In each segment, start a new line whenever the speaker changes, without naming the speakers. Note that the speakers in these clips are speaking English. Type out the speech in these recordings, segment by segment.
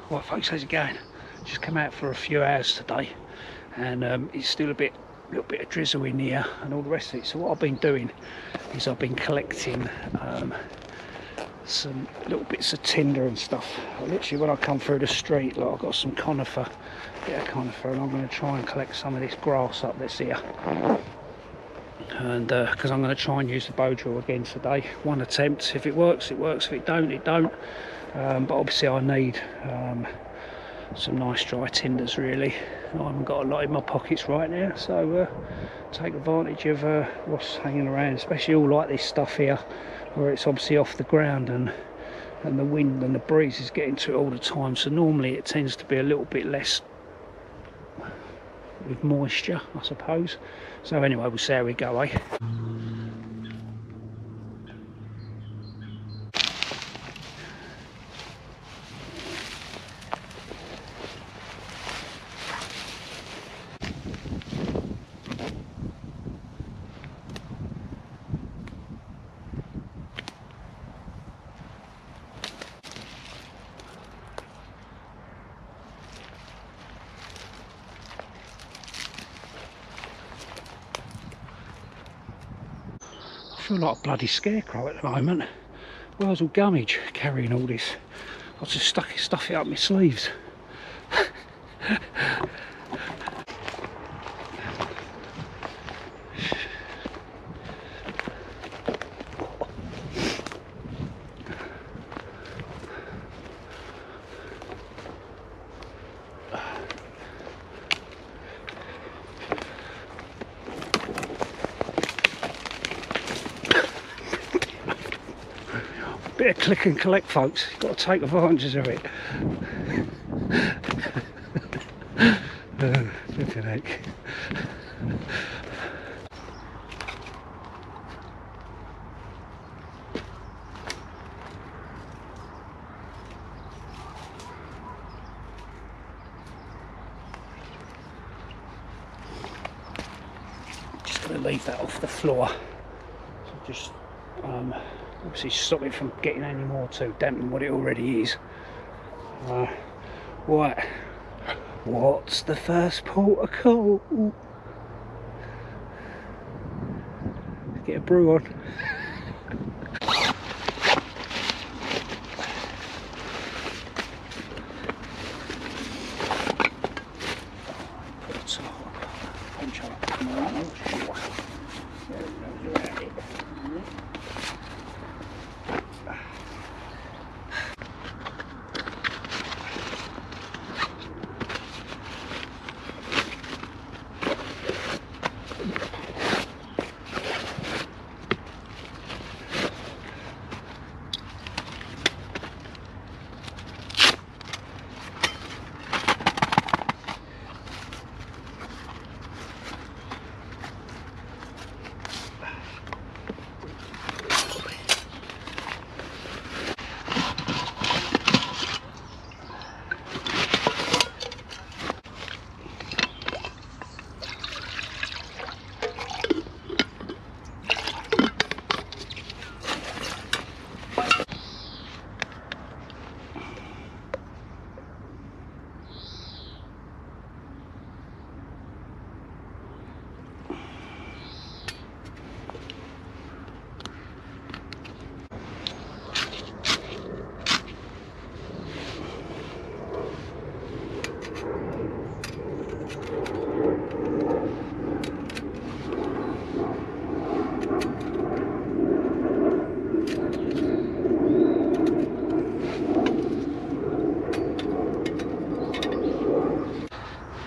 Right folks, how's it going? Just come out for a few hours today, and it's still a little bit of drizzle in here and all the rest of it. So what I've been doing is I've been collecting some little bits of tinder and stuff. Literally when I come through the street, like, I've got some conifer, bit of conifer, and I'm going to try and collect some of this grass up this here. And because I'm going to try and use the bow drill again today. One attempt. If it works, it works. If it don't, it don't. But obviously I need some nice dry tinders really. I haven't got a lot in my pockets right now, so take advantage of what's hanging around, especially all like this stuff here where it's obviously off the ground and the wind and the breeze is getting to it all the time, so normally it tends to be a little bit less with moisture, I suppose. So anyway, we'll see how we go, eh? I feel like a bloody scarecrow at the moment. Where's all gummage carrying all this? I just stuff it up my sleeves. Bit of click and collect, folks. You've got to take advantage of it. Look at that. Just going to leave that off the floor. So just obviously stop it from getting any more too damp than what it already is. Right, what's the first port of call? Get a brew on.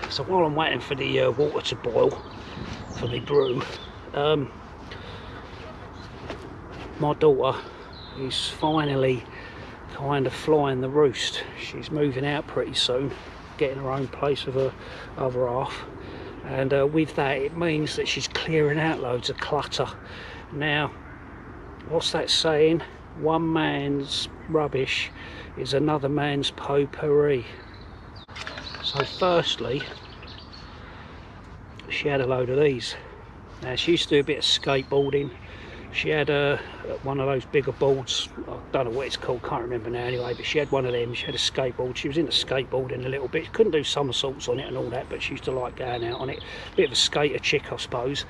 So while I'm waiting for the water to boil for my brew, my daughter is finally kind of flying the roost. She's moving out pretty soon, getting her own place with her other half, and with that it means that she's clearing out loads of clutter. Now, what's that saying? One man's rubbish is another man's potpourri. So firstly, she had a load of these. Now she used to do a bit of skateboarding, She had one of those bigger boards, I don't know what it's called, can't remember now anyway, but she had one of them. She had a skateboard, she was into skateboarding a little bit, couldn't do somersaults on it and all that, but she used to like going out on it. Bit of a skater chick, I suppose.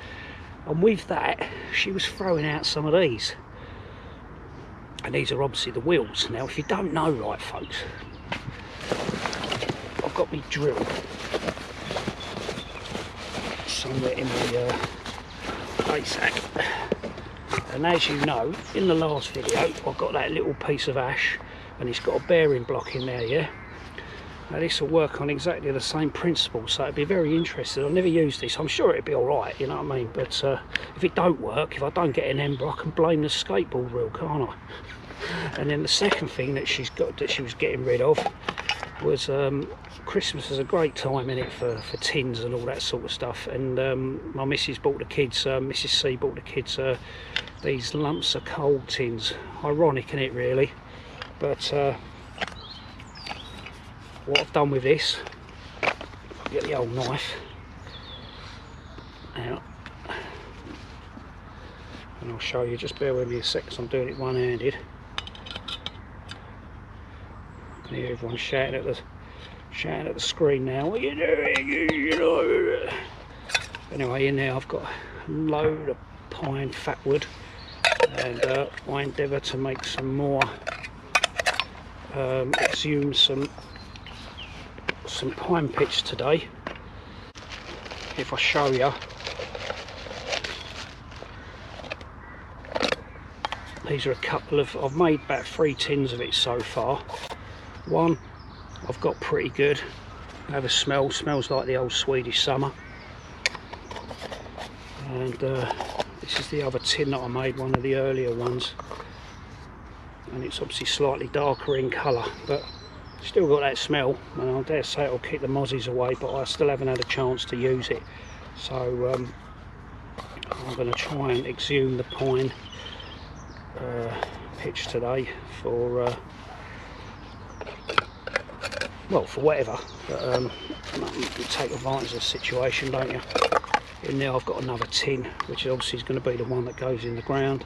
And with that, she was throwing out some of these. And these are obviously the wheels. Now, if you don't know, right, folks, I've got me drill somewhere in the bait sack. And as you know, in the last video, I've got that little piece of ash, and it's got a bearing block in there, yeah? Now this will work on exactly the same principle, so it'd be very interesting. I've never used this, I'm sure it'd be alright, you know what I mean? But if it don't work, if I don't get an ember, I can blame the skateboard reel, can't I? And then the second thing that she was getting rid of was Christmas is a great time in it for tins and all that sort of stuff. And my missus bought the kids, Mrs. C bought the kids these lumps of coal tins. Ironic, in it really, but what I've done with this, get the old knife out, and I'll show you. Just bear with me a sec, because I'm doing it one-handed. I can hear everyone shouting at the screen now. What are you doing? You know. Anyway, in there I've got a load of pine fat wood, and I endeavour to make some more, exhume some pine pitch today. If I show you, these are a couple of, I've made about 3 tins of it so far. One I've got pretty good, have a smell, smells like the old Swedish summer. And this is the other tin that I made, one of the earlier ones, and it's obviously slightly darker in colour, but still got that smell, and I dare say it'll keep the mozzies away, but I still haven't had a chance to use it. So I'm going to try and exhume the pine pitch today for well, for whatever, but you take advantage of the situation, don't you? In there I've got another tin, which obviously is going to be the one that goes in the ground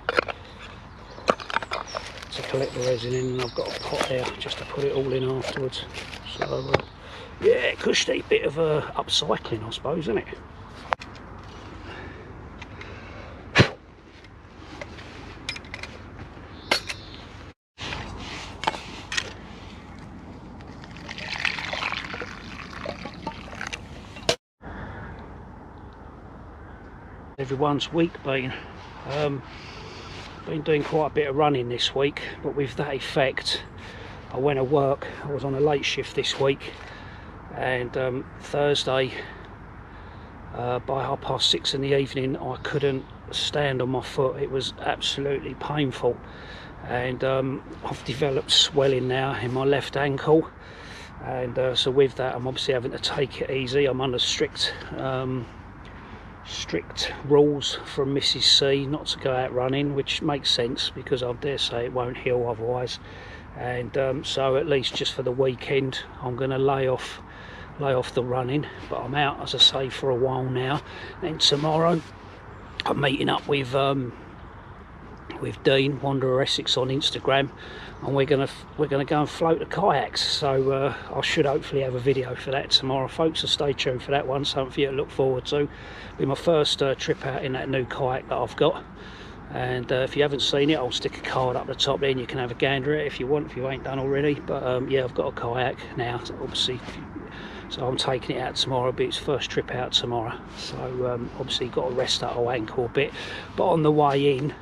to collect the resin in, and I've got a pot there just to put it all in afterwards. So yeah, cushy bit of upcycling, I suppose, isn't it? Everyone's week been doing quite a bit of running this week, but with that effect I went to work. I was on a late shift this week, and Thursday by 6:30 in the evening I couldn't stand on my foot. It was absolutely painful, and I've developed swelling now in my left ankle, and so with that I'm obviously having to take it easy. I'm under strict rules from Mrs. C not to go out running, which makes sense because I dare say it won't heal otherwise. And so at least just for the weekend I'm going to lay off the running, but I'm out, as I say, for a while now. Then tomorrow I'm meeting up with Dean, Wanderer Essex, on Instagram, and we're gonna go and float the kayaks. So I should hopefully have a video for that tomorrow, folks, so stay tuned for that one. Something for you to look forward to. It'll be my first trip out in that new kayak that I've got, and if you haven't seen it, I'll stick a card up the top there and you can have a gander at it if you want, if you ain't done already. But yeah, I've got a kayak now, obviously, so I'm taking it out tomorrow. It'll be its first trip out tomorrow, so obviously got to rest that whole ankle a bit. But on the way in,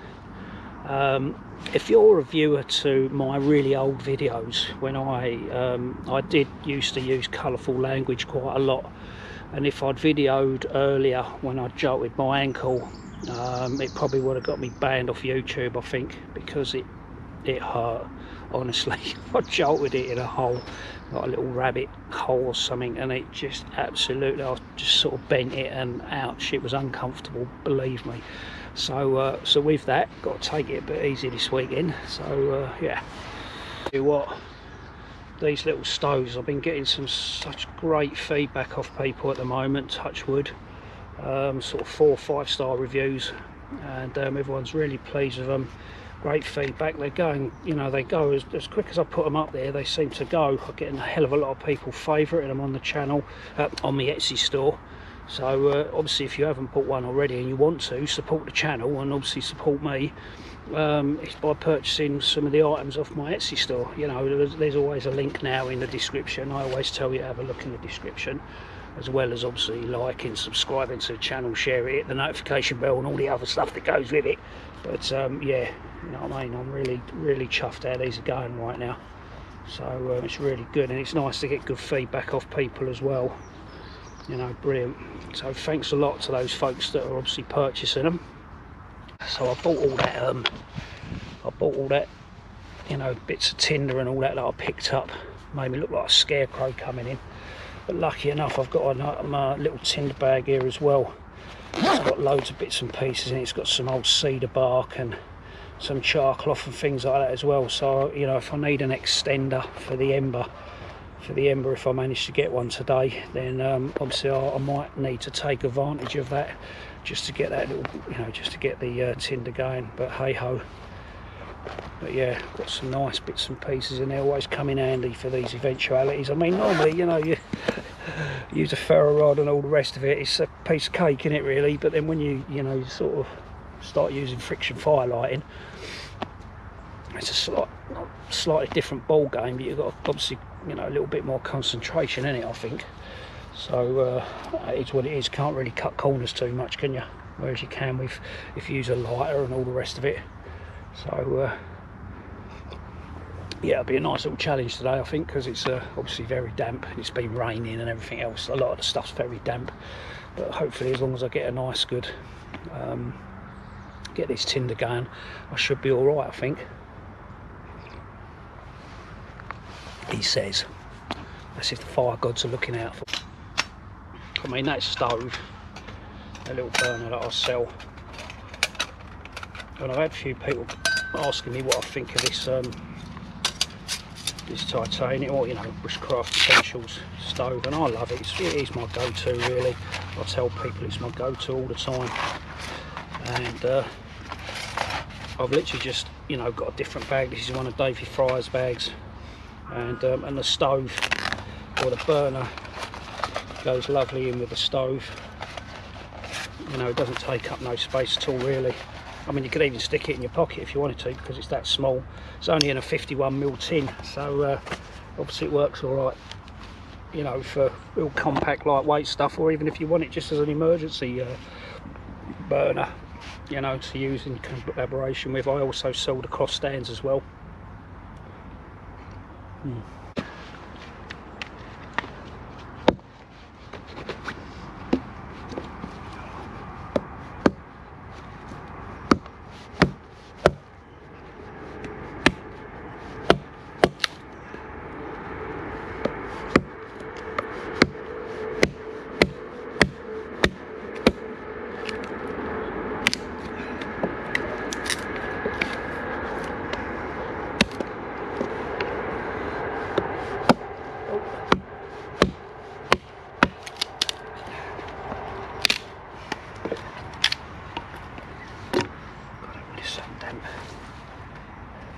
if you're a viewer to my really old videos, when I did used to use colourful language quite a lot, and if I'd videoed earlier when I jolted my ankle, it probably would have got me banned off YouTube, I think, because it hurt, honestly. I jolted it in a hole, like a little rabbit hole or something, and it just absolutely, I just sort of bent it, and ouch, it was uncomfortable, believe me. So so with that, got to take it a bit easy this weekend. So yeah, do what, these little stoves, I've been getting such great feedback off people at the moment, touch wood, sort of 4 or 5 star reviews, and everyone's really pleased with them. Great feedback. They're going, you know, they go as quick as I put them up there. They seem to go. I'm getting a hell of a lot of people favouring them on the channel, on the Etsy store. So obviously, if you haven't bought one already and you want to support the channel and obviously support me, it's by purchasing some of the items off my Etsy store. You know, there's always a link now in the description. I always tell you to have a look in the description, as well as obviously liking, subscribing to the channel, share it, hit the notification bell and all the other stuff that goes with it. But yeah, you know what I mean, I'm really chuffed how these are going right now. So it's really good, and it's nice to get good feedback off people as well. You know, brilliant. So thanks a lot to those folks that are obviously purchasing them. So I bought all that, you know, bits of tinder and all that I picked up. Made me look like a scarecrow coming in. But lucky enough, I've got my little tinder bag here as well. It's got loads of bits and pieces in it. It's got some old cedar bark and some char cloth and things like that as well. So, you know, if I need an extender for the ember, if I manage to get one today, then obviously I might need to take advantage of that, just to get that little, you know, just to get the tinder going. But hey ho. But yeah, got some nice bits and pieces in there, always come in handy for these eventualities. I mean, normally, you know, you use a ferro rod and all the rest of it, it's a piece of cake, isn't it, really? But then when you know, you sort of start using friction firelighting, it's a slightly different ball game, but you've got obviously, you know, a little bit more concentration in it, I think. So it's what it is. Can't really cut corners too much, can you? Whereas you can with, if you use a lighter and all the rest of it. So yeah, it'll be a nice little challenge today, I think, because it's obviously very damp. It's been raining and everything else. A lot of the stuff's very damp, but hopefully, as long as I get a nice good get this tinder going, I should be all right, I think. He says. That's if the fire gods are looking out for. I mean, that stove, a little burner that I sell, and I've had a few people asking me what I think of this this titanium, or, you know, Bushcraft Essentials stove, and I love it. It is my go-to, really. I tell people it's my go-to all the time, and I've literally just, you know, got a different bag. This is one of Davey Fry's bags, and the stove, or the burner, goes lovely in with the stove. You know, it doesn't take up no space at all, really. I mean, you could even stick it in your pocket if you wanted to, because it's that small. It's only in a 51mm tin, so obviously it works all right, you know, for real compact, lightweight stuff, or even if you want it just as an emergency burner, you know, to use in collaboration with. I also sell the cross stands as well.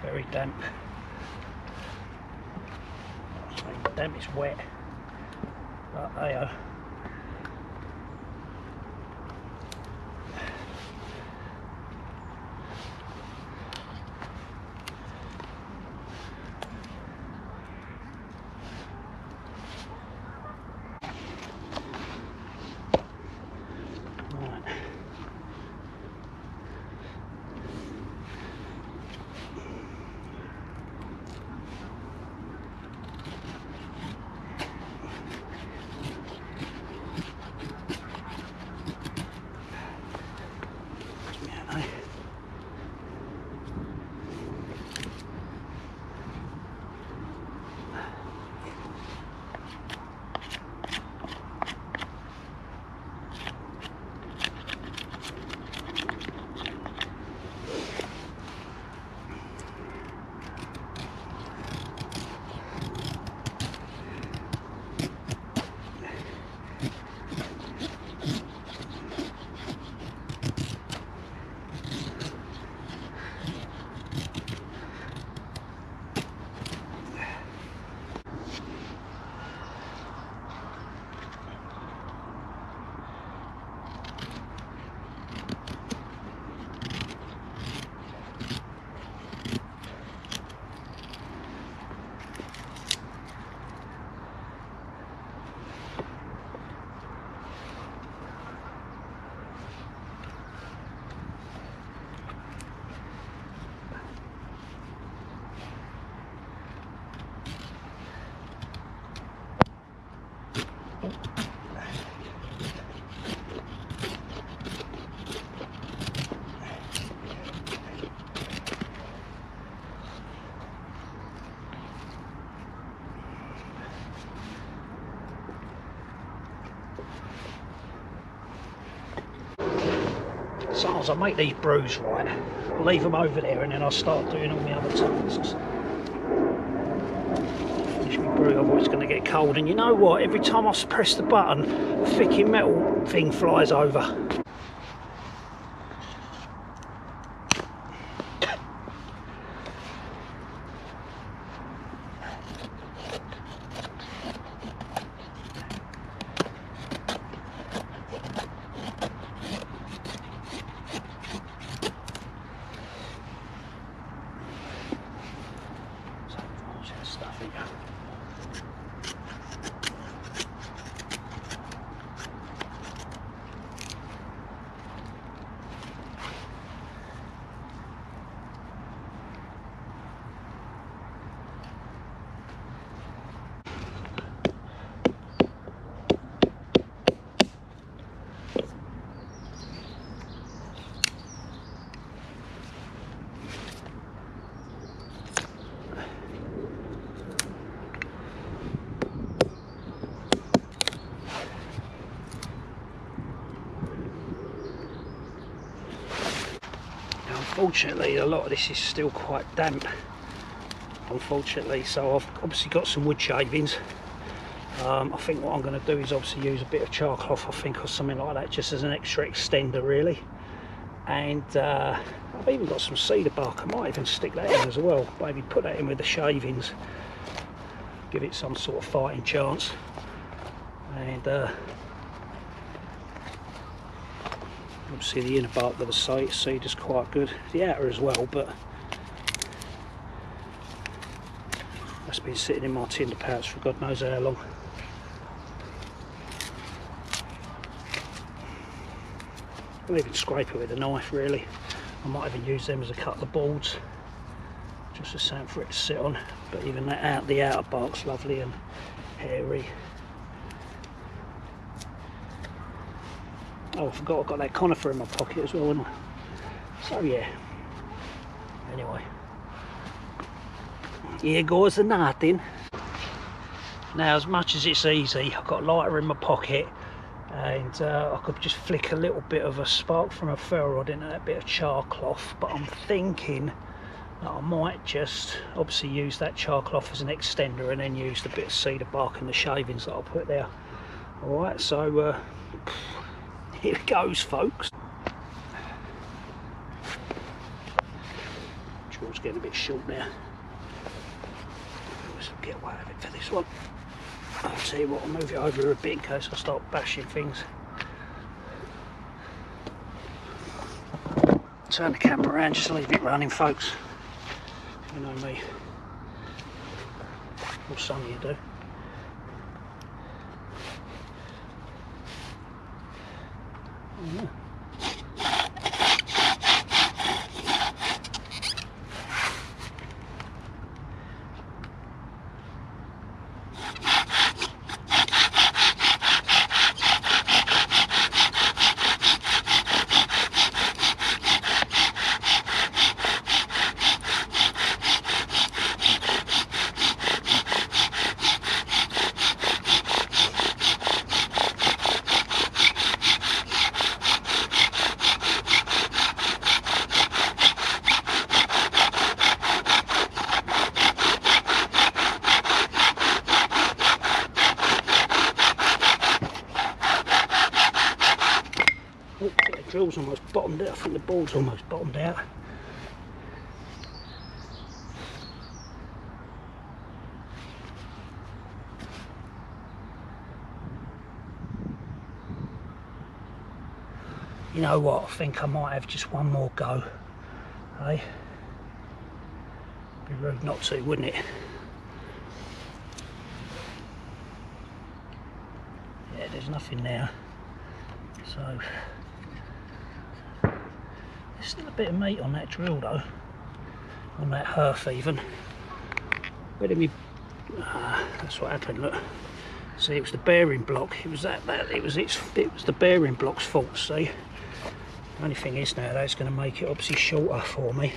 Very damp. I'm saying damp, it's wet. But they are. Sometimes I make these brews, right, I'll leave them over there and then I'll start doing all my other tasks. Finish my brew, otherwise it's going to get cold. And you know what, every time I press the button, a thicking metal thing flies over. Unfortunately, a lot of this is still quite damp, unfortunately, so I've obviously got some wood shavings. I think what I'm going to do is obviously use a bit of char cloth, I think, or something like that, just as an extra extender really. And I've even got some cedar bark. I might even stick that in as well, maybe put that in with the shavings, give it some sort of fighting chance. And obviously the inner bark of the cedar's quite good, the outer as well, but that's been sitting in my tinder pouch for God knows how long. I'll even scrape it with a knife really. I might even use them as a couple of boards, just as something for it to sit on. But even that the outer bark's lovely and hairy. Oh, I forgot I've got that conifer in my pocket as well, haven't I? So yeah. Anyway. Here goes the nothing. Now, as much as it's easy, I've got a lighter in my pocket, and I could just flick a little bit of a spark from a ferro rod into that bit of char cloth, but I'm thinking that I might just obviously use that char cloth as an extender and then use the bit of cedar bark and the shavings that I'll put there. Alright, so here it goes, folks. Drill's getting a bit short now. Let's get away with it for this one. I'll tell you what, I'll move it over a bit in case I start bashing things. Turn the camera around, just leave it running, folks. You know me. Or some of you do. Oh, yeah. Drill's almost bottomed out. I think the board's almost bottomed out. You know what, I think I might have just one more go. Hey? Be rude not to, wouldn't it? Yeah, there's nothing there. So there's still a bit of meat on that drill though, on that hearth even. Where did we? That's what happened. Look, see, it was the bearing block. It was it was the bearing block's fault. See, the only thing is now that's going to make it obviously shorter for me.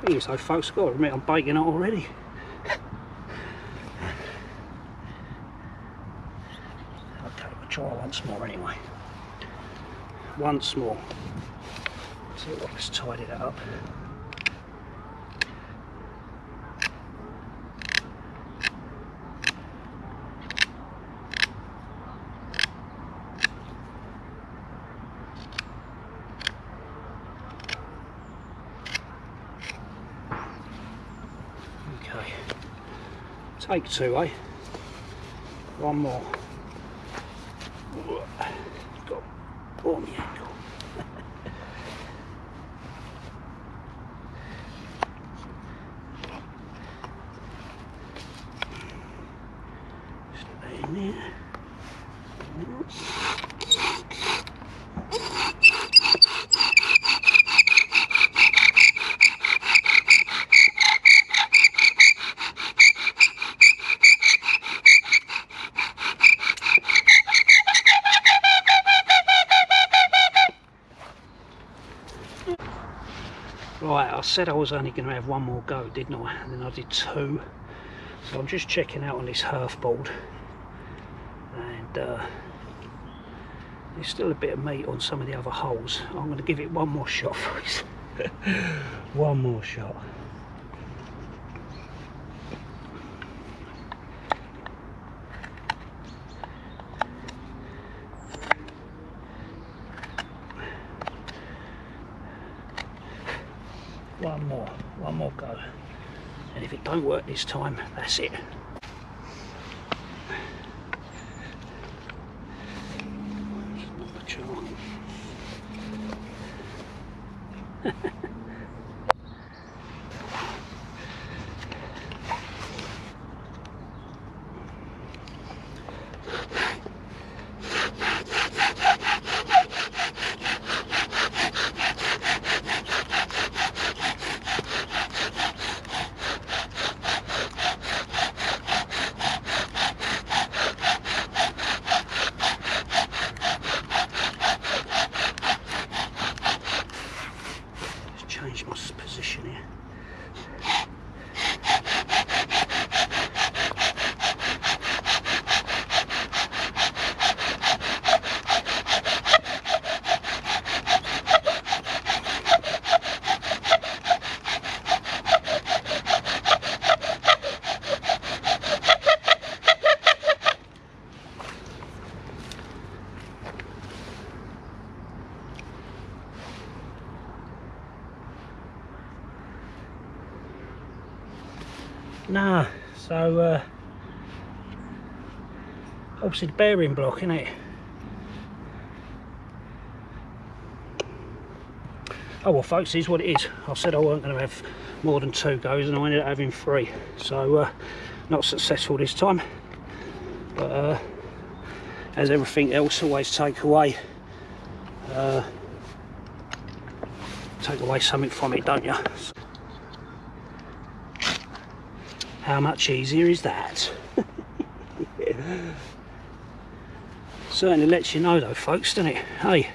Thing is though folks, I've got to admit I'm baking it already. Okay, we'll try once more anyway. Once more. See what, let's tidy that up. Okay, take two, eh? One more. Got on the ankle. Just put that in there. Right, I said I was only going to have one more go, didn't I? And then I did two. So I'm just checking out on this half board, and there's still a bit of meat on some of the other holes. I'm going to give it one more shot, folks. One more shot. One more go, and if it don't work this time, that's it. Change my position here. Nah, so obviously the bearing block, isn't it? Oh well folks, here's what it is. I said I weren't going to have more than two goes and I ended up having three. So not successful this time. But as everything else, always take away something from it, don't you? How much easier is that? Certainly lets you know though folks, doesn't it? Hey.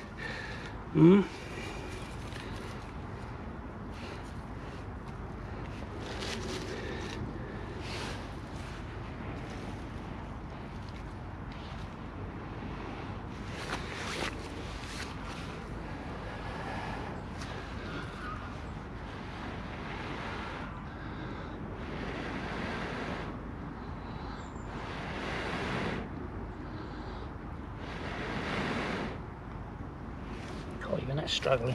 Even that's struggling.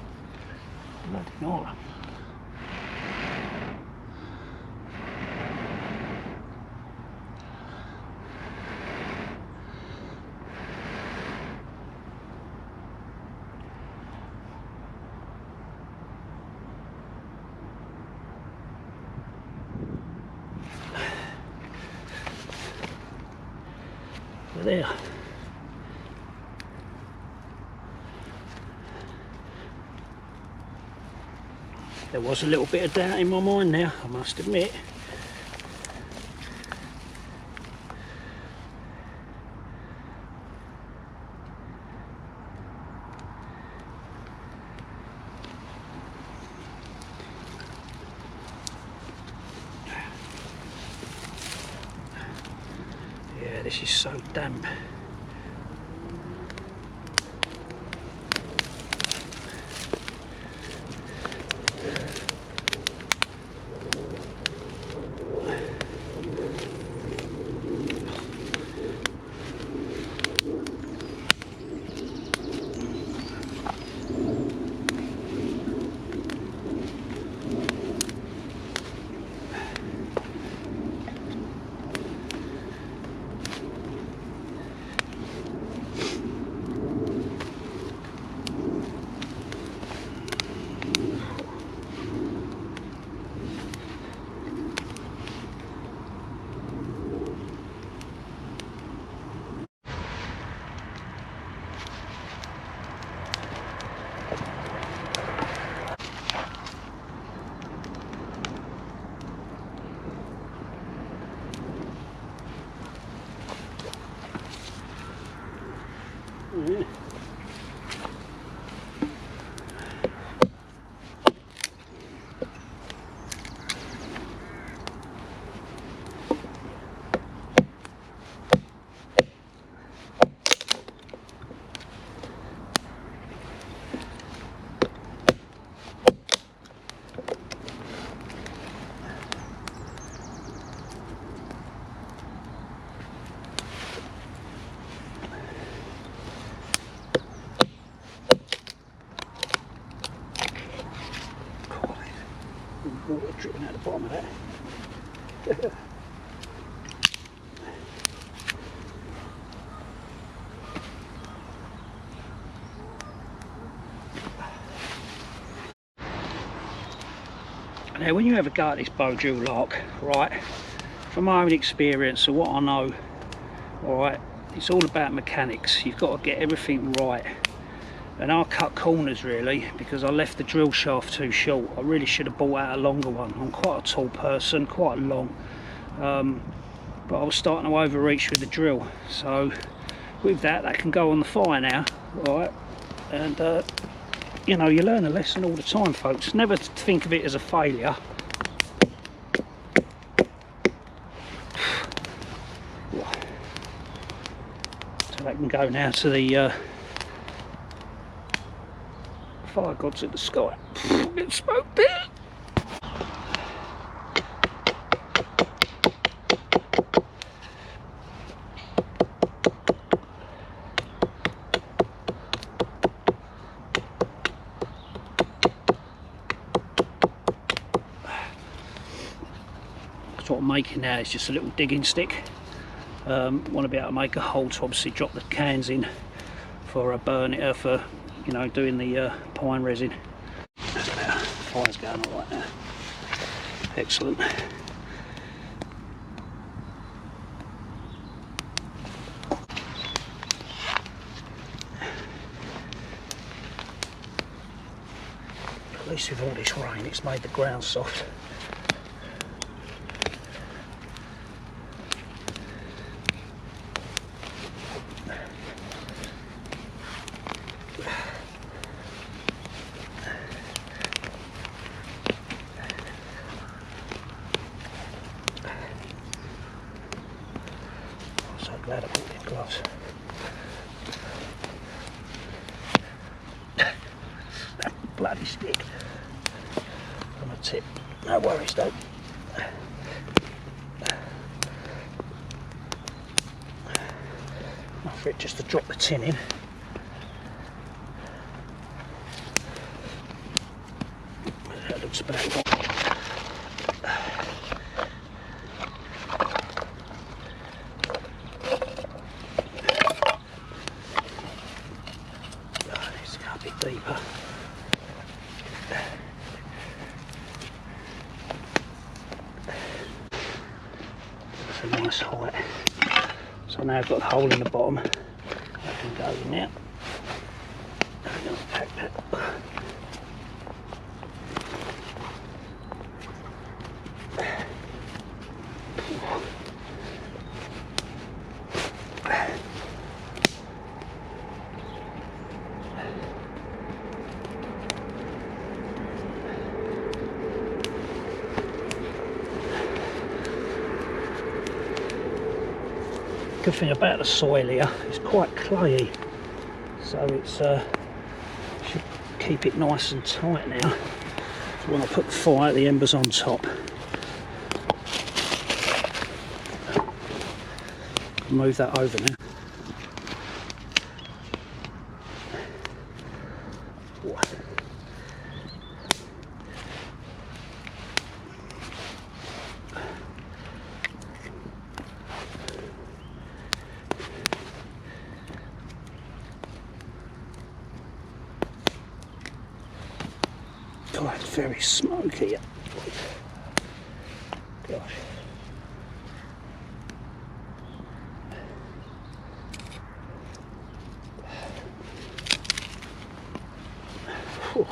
Not ignore. There. There was a little bit of doubt in my mind now, I must admit. this is so damp. Yeah. Water dripping out the bottom of that. Now when you have a go at this bow drill lark, right, from my own experience and what I know, alright, it's all about mechanics. You've got to get everything right. And I cut corners really because I left the drill shaft too short. I really should have bought out a longer one. I'm quite a tall person, quite long, but I was starting to overreach with the drill. So with that can go on the fire now, right? And you know, you learn a lesson all the time, folks. Never think of it as a failure. So that can go now to the fire gods in the sky. Get smoked there. So what I'm making now is just a little digging stick. Want to be able to make a hole to obviously drop the cans in for a burn it for, you know, doing the pine resin. That's better. Fire's going all right now. Excellent. At least with all this rain, it's made the ground soft. Glad I bought these gloves. That bloody stick on the tip. No worries though. Enough for it just to drop the tin in. That looks about right. Deeper. That's a nice height. So now I've got the hole in the bottom. I can go in now. I'm going to pack that. good thing about the soil here, it's quite clayey, so it's should keep it nice and tight now. So when I put the fire, the embers on top. Move that over now. God, it's very smoky. Gosh. Whew.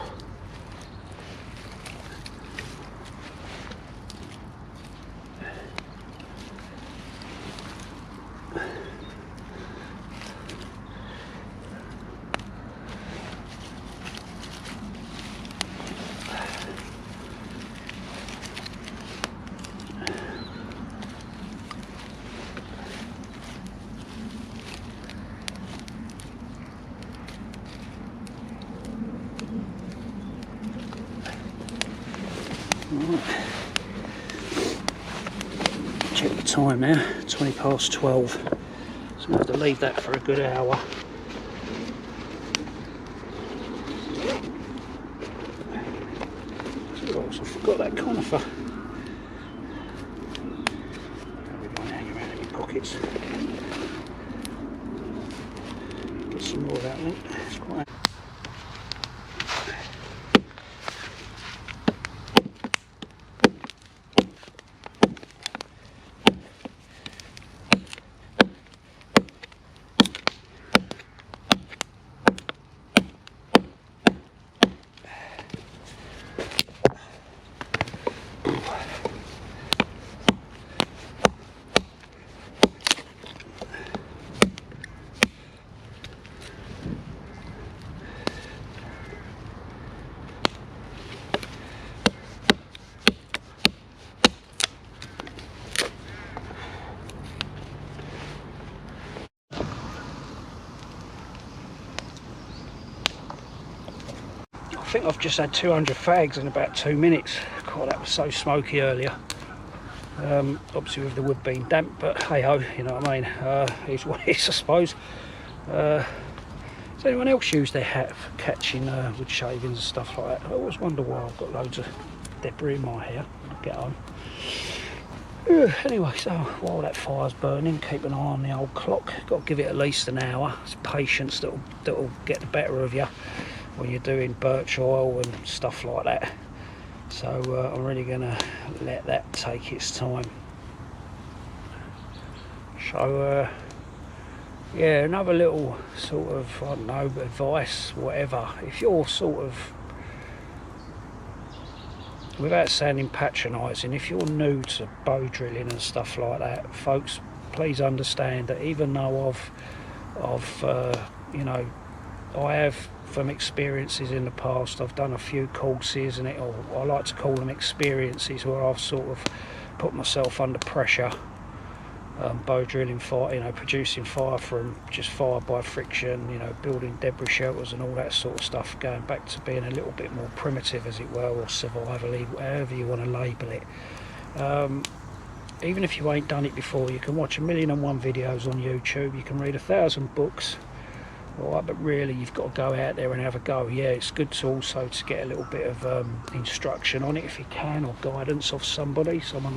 Right. Check the time now, 20 past 12. So I'm going to have to leave that for a good hour. Oh, I forgot that conifer. Everyone hanging around in your pockets. Get some more of that link. It's quite. I think I've just had 200 fags in about 2 minutes. God, that was so smoky earlier. Obviously with the wood being damp, but hey ho, you know what I mean. It's what it is, I suppose. Does anyone else use their hat for catching wood shavings and stuff like that? I always wonder why I've got loads of debris in my hair when I get home. Anyway, so while that fire's burning, keep an eye on the old clock. Got to give it at least an hour. It's patience that'll get the better of you when you're doing birch oil and stuff like that. So I'm really gonna let that take its time. So yeah, another little sort of, I don't know, advice, whatever. If you're sort of, without sounding patronising, if you're new to bow drilling and stuff like that, folks, please understand that even though I've you know, I have from experiences in the past, I've done a few courses, and or I like to call them experiences, where I've sort of put myself under pressure, bow drilling fire, you know, producing fire from just fire by friction, you know, building debris shelters and all that sort of stuff, going back to being a little bit more primitive, as it were, or survivally, however you want to label it. Even if you ain't done it before, you can watch 1,000,001 videos on YouTube, you can read 1,000 books. Right, but really you've got to go out there and have a go. Yeah, it's good to also to get a little bit of instruction on it if you can, or guidance of someone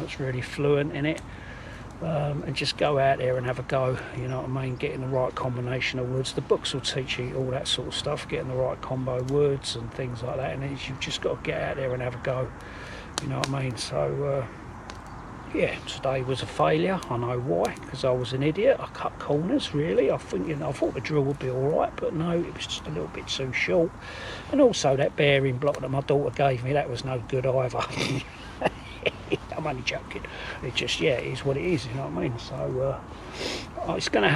that's really fluent in it, and just go out there and have a go, you know what I mean, getting the right combination of woods. The books will teach you all that sort of stuff, getting the right combo woods and things like that, and you've just got to get out there and have a go, you know what I mean. So yeah, today was a failure. I know why, because I was an idiot. I cut corners, really. I think, you know, I thought the drill would be all right, but no, it was just a little bit too short. And also that bearing block that my daughter gave me, that was no good either. I'm only joking. It just, yeah, it is what it is, you know what I mean. So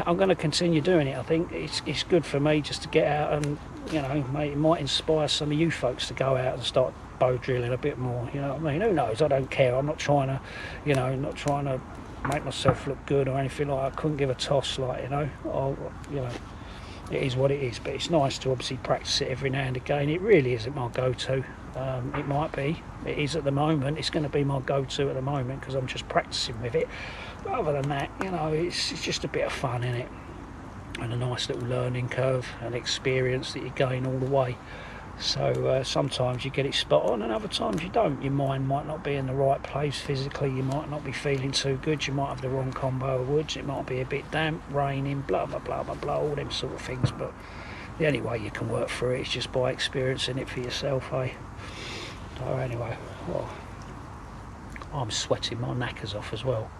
I'm gonna continue doing it. I think it's good for me just to get out and, you know, it might inspire some of you folks to go out and start bow drilling a bit more, you know what I mean? Who knows? I don't care. I'm not trying to, you know, not trying to make myself look good or anything like that. I couldn't give a toss, like, you know. You know, it is what it is, but it's nice to obviously practice it every now and again. It really isn't my go-to. It might be. It is at the moment. It's going to be my go-to at the moment because I'm just practicing with it. But other than that, you know, it's just a bit of fun in it, and a nice little learning curve and experience that you gain all the way. So sometimes you get it spot on and other times you don't. Your mind might not be in the right place physically, you might not be feeling too good, you might have the wrong combo of woods, it might be a bit damp, raining, blah blah blah blah blah, all them sort of things. But the only way you can work through it is just by experiencing it for yourself, eh? So anyway, well, I'm sweating my knackers off as well.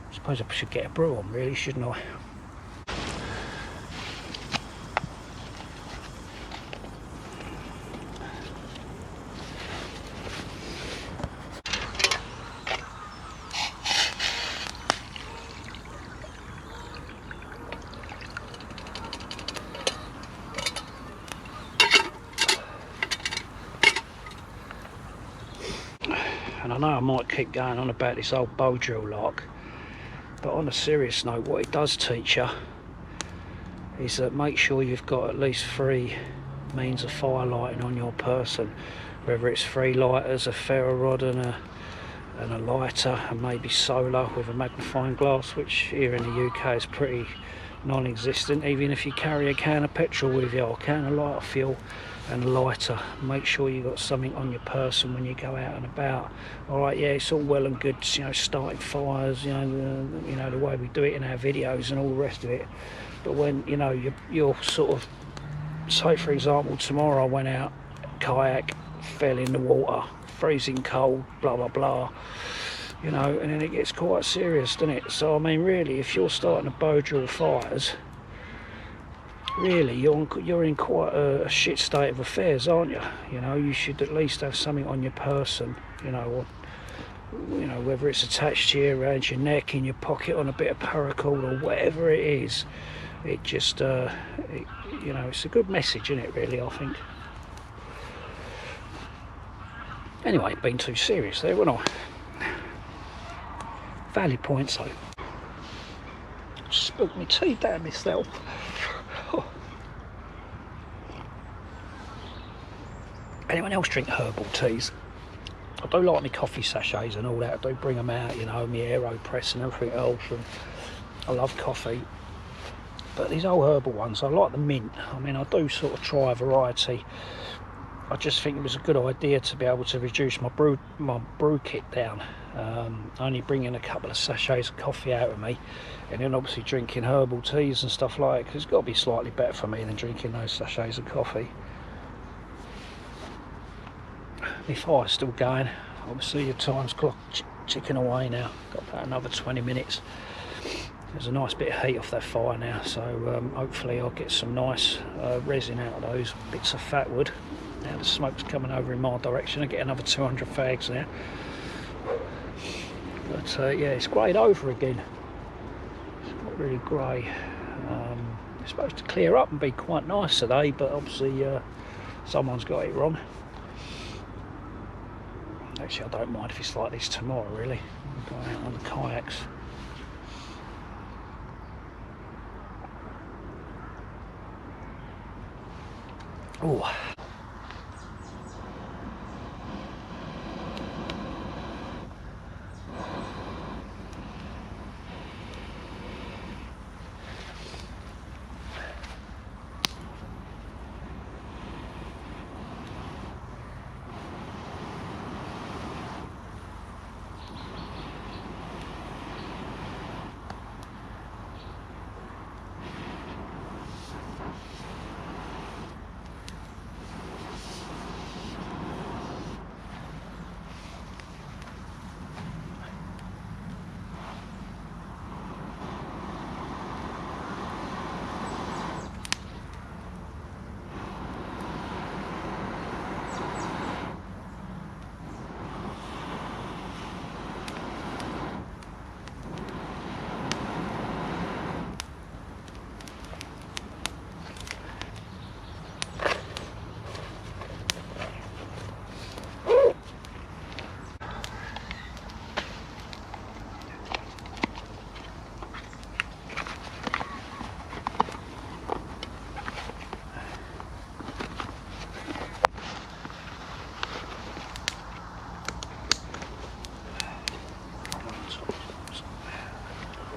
I suppose I should get a brew on really, shouldn't I? And I know I might keep going on about this old bow drill lark, but on a serious note, what it does teach you is that make sure you've got at least 3 means of fire lighting on your person, whether it's 3 lighters, a ferro rod and a lighter, and maybe solar with a magnifying glass, which here in the UK is pretty non-existent. Even if you carry a can of petrol with you or a can of lighter fuel and a lighter, make sure you've got something on your person when you go out and about. All right, yeah, it's all well and good, you know, starting fires, you know the way we do it in our videos and all the rest of it, but when, you know, you're sort of, say for example, tomorrow I went out, kayak, fell in the water, freezing cold, blah blah blah, you know, and then it gets quite serious, doesn't it? So I mean, really, if you're starting to bow drill fires, really you're in quite a shit state of affairs, aren't you? You know, you should at least have something on your person, you know, or, you know, whether it's attached to you, around your neck, in your pocket, on a bit of paracord or whatever it is. It just you know, it's a good message, isn't it, really, I think. Anyway, been too serious there, wasn't I? Valid points though. Spilled my tea down myself. Anyone else drink herbal teas? I do like my coffee sachets and all that. I do bring them out, you know, my AeroPress and everything else, and I love coffee. But these old herbal ones, I like the mint. I mean, I do sort of try a variety. I just think it was a good idea to be able to reduce my brew kit down. Only bringing a couple of sachets of coffee out with me, and then obviously drinking herbal teas and stuff like that, because it's got to be slightly better for me than drinking those sachets of coffee. My fire's still going. Obviously your time's clock ticking away now. Got about another 20 minutes. There's a nice bit of heat off that fire now, so hopefully I'll get some nice resin out of those bits of fat wood. Now the smoke's coming over in my direction. I get another 200 fags now. But yeah, it's greyed over again. It's not really grey. It's supposed to clear up and be quite nice today, but obviously someone's got it wrong. Actually, I don't mind if it's like this tomorrow, really. I'm going out on the kayaks. Oh.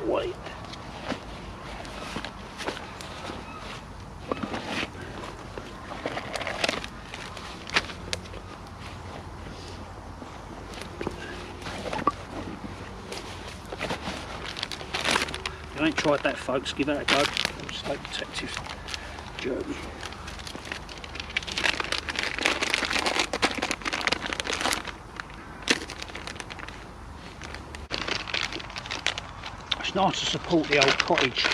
weight. If you ain't tried that, folks, give that a go. Stay protective journey. It's nice to support the old cottage.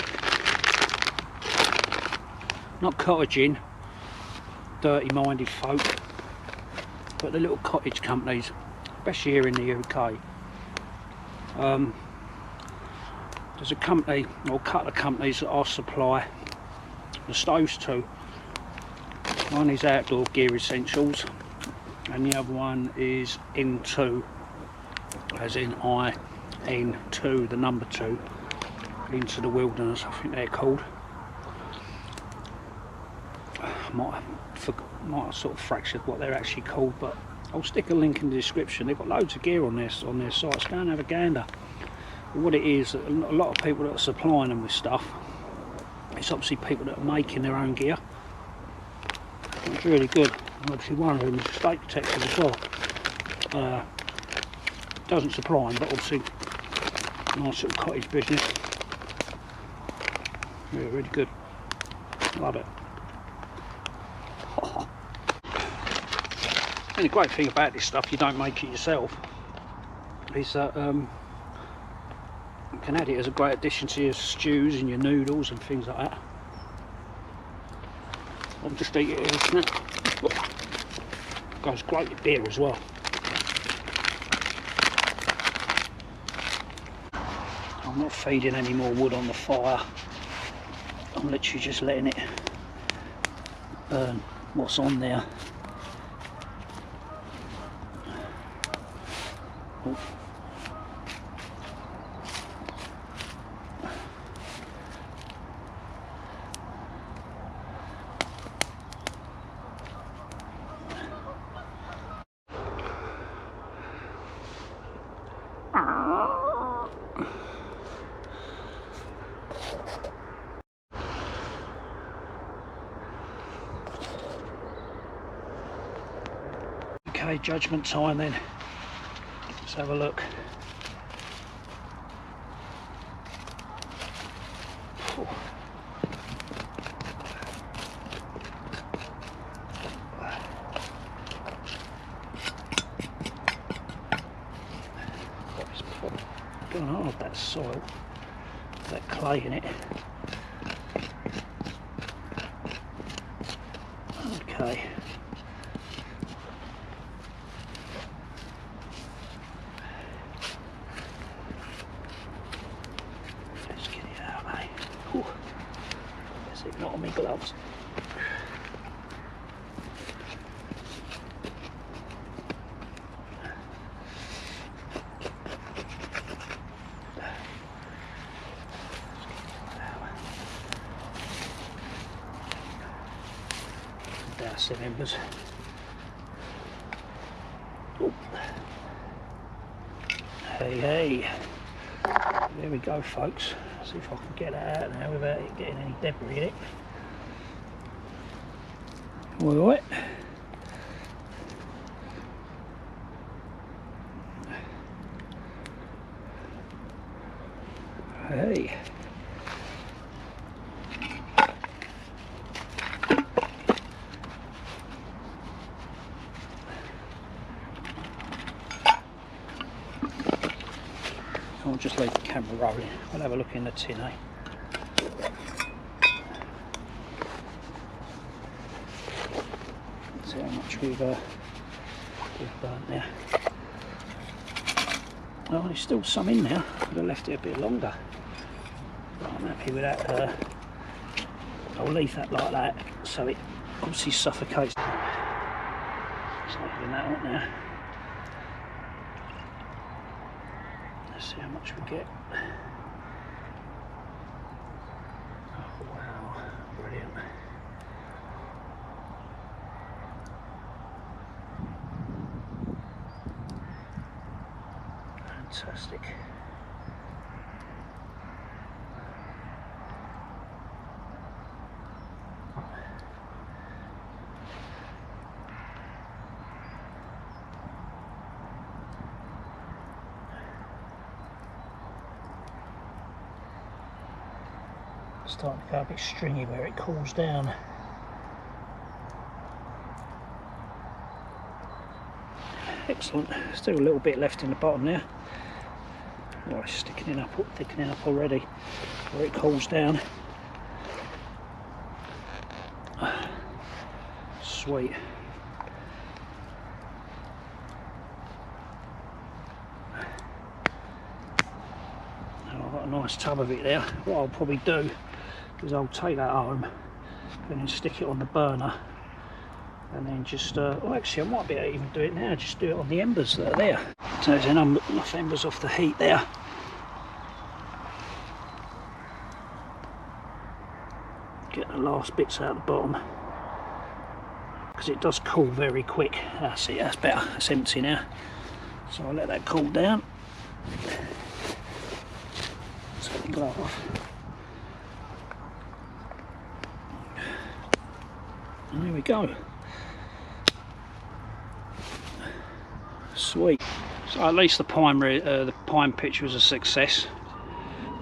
Not cottaging, dirty minded folk, but the little cottage companies, especially here in the UK. There's a company, or a couple of companies that I supply the stoves to. One is Outdoor Gear Essentials and the other one is N2, as in IN2, the number 2, Into the Wilderness, I think they're called. Might have sort of fractured what they're actually called, but I'll stick a link in the description. They've got loads of gear on their sites. Go and have a gander. But what it is, a lot of people that are supplying them with stuff, it's obviously people that are making their own gear. It's really good. And obviously one of them is State Protected as well. Doesn't supply them, but obviously nice little cottage business. Yeah, really good. Love it. And the great thing about this stuff, you don't make it yourself, is that you can add it as a great addition to your stews and your noodles and things like that. I'll just eat it as a snack. Goes great with beer as well. I'm not feeding any more wood on the fire. I'm literally just letting it burn what's on there. Oh. Okay, judgment time then. Let's have a look. Gone hard, that soil, that clay in it. Okay. Let's get it out, mate. Ooh. Let's ignore my gloves. Douse them embers. Oh. Hey, hey. There we go, folks. See if I can get that out now without it getting any debris in it. All right. Hey. I'll just leave the camera rolling. We'll have a look in the tin, eh? See how much we've burnt there. Oh, there's still some in there. Could have left it a bit longer. But I'm happy with that. I'll leave that like that, so it obviously suffocates. It's leaving that on there. Let's see how much we get. Oh wow, brilliant. Fantastic. starting to go a bit stringy where it cools down. Excellent. Still a little bit left in the bottom there. Oh, it's thickening up already where it cools down. Sweet. I've got a nice tub of it there. What I'll probably do is I'll take that home and then stick it on the burner, and then just well, actually I might be able to even do it now, just do it on the embers that are there. So there's enough embers off the heat there. Get the last bits out the bottom, because it does cool very quick. That's it, that's better, it's empty now. So I'll let that cool down. Take the glove off. And there we go. Sweet. So at least the pine pitch was a success.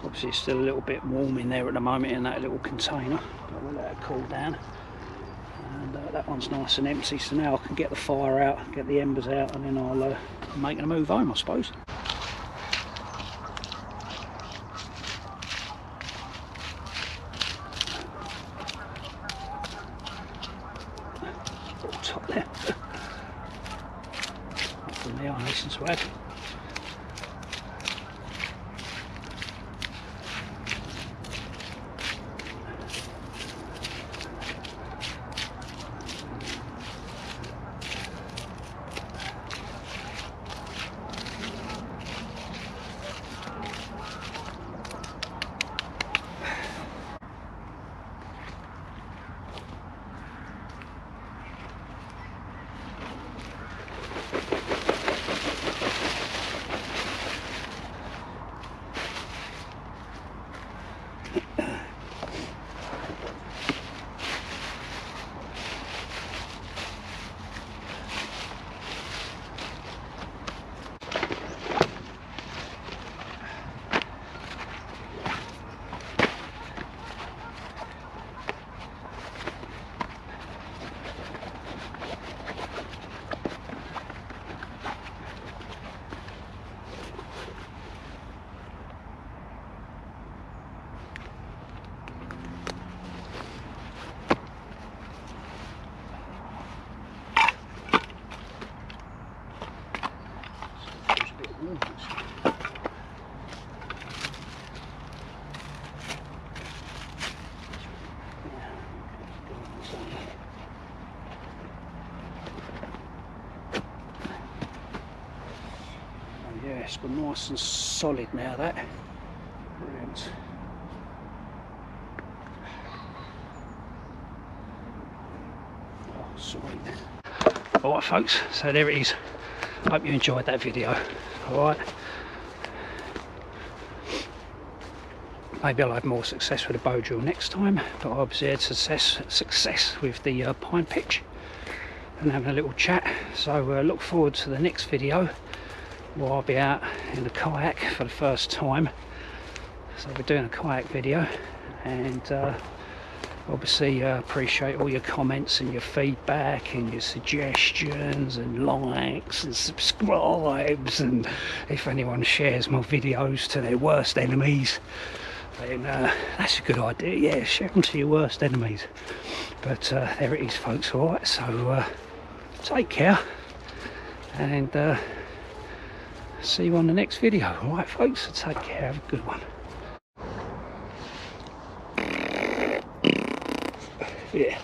Obviously it's still a little bit warm in there at the moment in that little container, but we'll let it cool down. And that one's nice and empty, so now I can get the fire out, get the embers out, and then I'll make a move home, I suppose. Top there. From there, nice and swag. Yeah, it's got nice and solid now, that. Brilliant. Oh, sweet. Alright folks, so there it is. Hope you enjoyed that video. Alright. Maybe I'll have more success with the bow drill next time, but I obviously had success with the pine pitch and having a little chat. So look forward to the next video, where I'll be out in the kayak for the first time. So we're doing a kayak video, and obviously appreciate all your comments and your feedback and your suggestions and likes and subscribes, and if anyone shares my videos to their worst enemies, then that's a good idea. Yeah, share them to your worst enemies. But there it is folks. Alright, so take care, and see you on the next video. Alright folks, so take care, have a good one. Yeah.